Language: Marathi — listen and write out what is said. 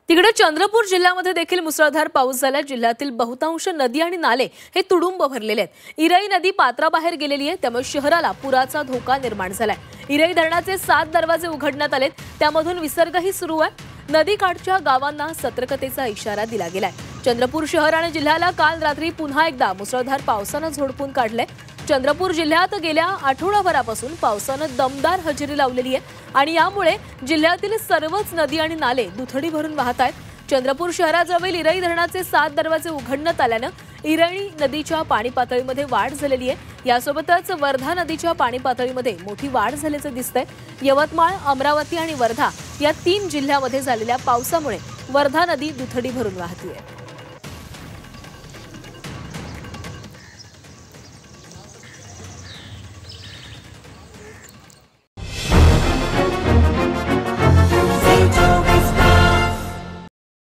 तिकडे चंद्रपूर जिल्ह्यामध्ये देखील मुसळधार पाऊस झाला। जिल्ह्यातील बहुतांश नदी आणि नाले हे तुडुंब भरलेले आहेत। इराई नदी पात्राबाहेर गेलेली आहे, त्यामुळे शहराला पुराचा धोका निर्माण झालाय। इराई धरणाचे 7 दरवाजे उघडण्यात आलेत, त्यामधून विसर्गही सुरू आहे। नदीकाठच्या गावांना सतर्कतेचा इशारा दिला गेलाय। चंद्रपूर शहर आणि जिल्ह्याला काल रात्री पुन्हा एकदा मुसळधार पावसाने झोडपून काढले। चंद्रपूर जिल्ह्यात गेल्या आठवडाभरापासून पावसाने दमदार हजेरी लावलेली आहे आणि यामुळे जिल्ह्यातील सर्वच नदी आणि नाले दुथडी भरून वाहत आहेत। चंद्रपूर शहराजवळ इराई धरणाचे 7 दरवाजे उघडण्यात आल्याने इराई नदीच्या पाणी पातळीमध्ये वाढ झालेली आहे। यासोबतच वर्धा नदीच्या पाणी पातळीमध्ये मोठी वाढ झाल्याचे दिसतंय। यवतमाळ, अमरावती आणि वर्धा या 3 जिल्ह्यामध्ये झालेल्या पावसामुळे वर्धा नदी दुथडी भरून वाहते आहे।